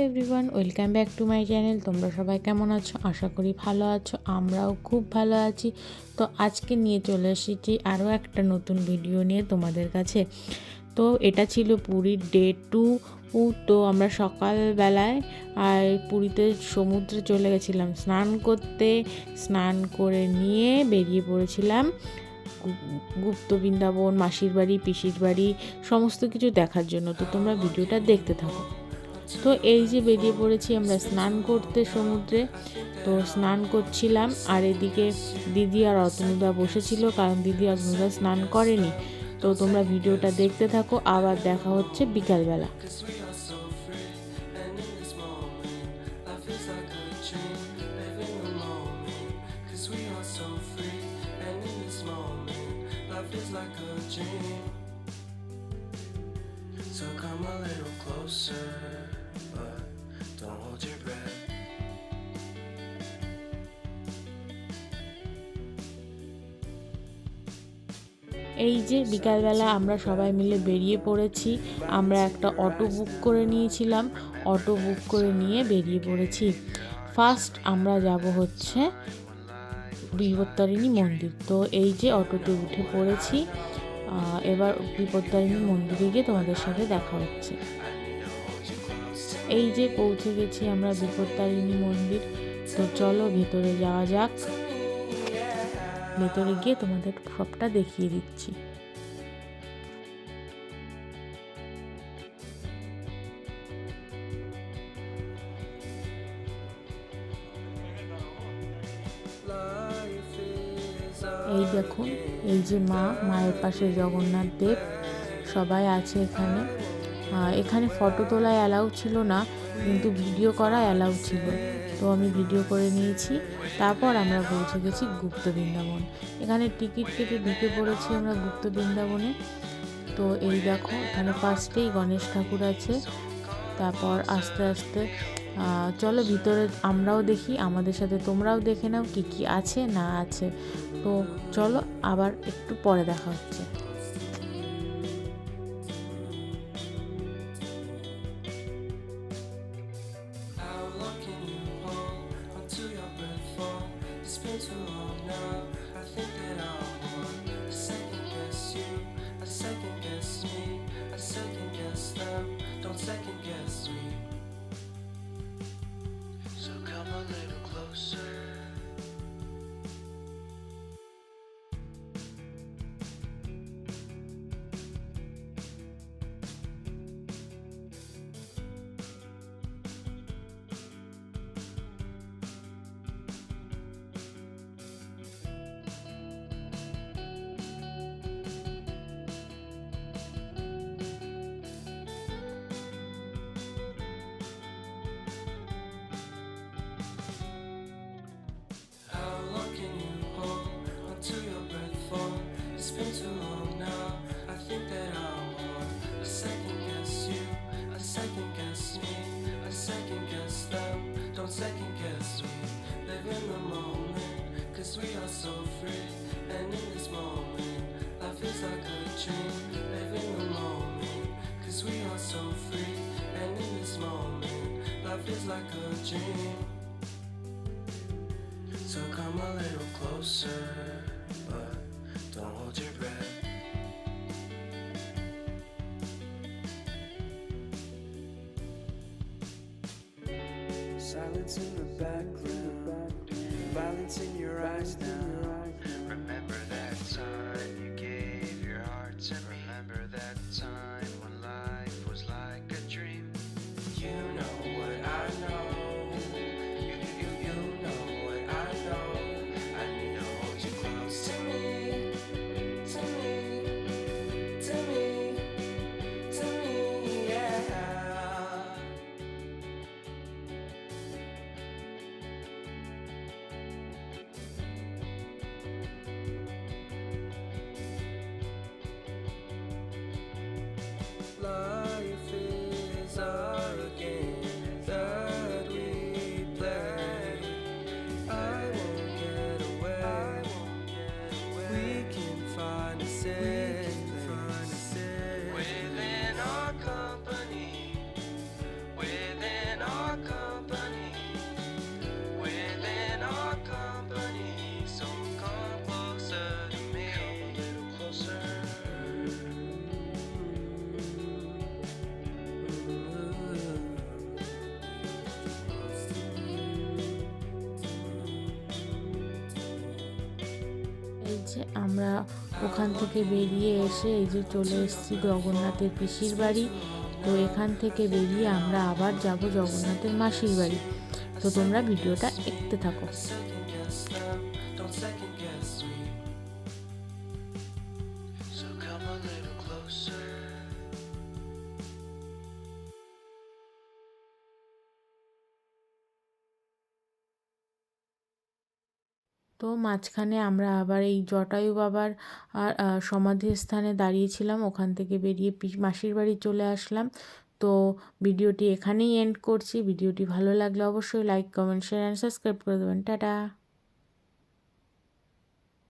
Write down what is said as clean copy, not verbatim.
Everyone, welcome back to my channel. তোমরা সবাই কেমন আছো? আশা করি ভালো আছো, আমরাও খুব ভালো আছি। তো আজকে নিয়ে চলে এসেছি আরও একটা নতুন ভিডিও নিয়ে তোমাদের কাছে। তো এটা ছিল পুরীর ডে 2। তো আমরা সকালবেলায় পুরীতে সমুদ্রে চলে গেছিলাম স্নান করতে। স্নান করে নিয়ে বেরিয়ে পড়েছিলাম গুপ্ত বৃন্দাবন, মাসির বাড়ি, পিসির বাড়ি, সমস্ত কিছু দেখার জন্য। তো তোমরা ভিডিওটা দেখতে থাকো। তো এই যে বেরিয়ে পড়েছি আমরা স্নান করতে সমুদ্রে। তো স্নান করছিলাম, আর এদিকে দিদি আর অতনুদা বসেছিল, কারণ দিদি অতনুদা স্নান করেনি। তো তোমরা ভিডিওটা দেখতে থাকো, আবার দেখা হচ্ছে বিকালবেলা। So come a little closer, but don't hold your breath. এই যে বিকালবেলা আমরা সবাই মিলে বেরিয়ে পড়েছি। আমরা একটা অটো বুক করে নিয়েছিলাম, অটো বুক করে নিয়ে বেরিয়ে পড়েছি। ফার্স্ট আমরা যাব হচ্ছে বিপত্তারিণী মন্দির। তো এই যে অটোতে উঠে পড়েছি, এবার বিপত্তারিণী মন্দিরে গিয়ে তোমাদের সাথে দেখা হচ্ছে। এই যে পৌঁছে গেছি আমরা বিপত্তারিণী মন্দির। তো চলো ভেতরে যাওয়া যাক, ভেতরে গিয়ে তোমাদের সবটা দেখিয়ে দিচ্ছি। এই দেখুন, এই যে মায়ের পাশে জগন্নাথ দেব, সবাই আছে এখানে। এখানে ফটো তোলা অ্যালাউ ছিল না, কিন্তু ভিডিও করা অ্যালাউ ছিল। তো আমি ভিডিও করে নিয়েছি। তারপর আমরা পৌঁছে গেছি গুপ্ত বৃন্দাবন। এখানে টিকিট কেটে ঢুকে পড়েছি আমরা গুপ্ত বৃন্দাবনে। তো এই দেখো, এখানে ফার্স্টেই গণেশ ঠাকুর আছে। তারপর আস্তে আস্তে চলো ভিতরে আমরাও দেখি, আমাদের সাথে তোমরাও দেখে নাও কী কী আছে না আছে। তো চলো, আবার একটু পরে দেখা হচ্ছে। Feels like a dream. So come a little closer, but don't hold your breath. Silence in the background, violence in your eyes now. Remember that time you gave your heart to me. Remember that time when life was like a dream. You know what I know. You know what I know. I need to hold you close to me, to me, to me, to me, yeah. আছে। আমরা ওখান থেকে বেরিয়ে এসে এই যে চলে এসেছি জগন্নাথের পিসির বাড়ি। তো এখান থেকে বেরিয়ে আমরা আবার যাব জগন্নাথের মাসির বাড়ি। তো তোমরা ভিডিওটা দেখতে থাকো। তো মাঝখানে আমরা আবার এই জটায়ু বাবার সমাধিস্থানে দাঁড়িয়েছিলাম, ওখান থেকে বেরিয়ে মাসির বাড়ি চলে আসলাম। তো ভিডিওটি এখানেই এন্ড করছি। ভিডিওটি ভালো লাগলে অবশ্যই like, comment, share and subscribe করে দেবেন। টাটা।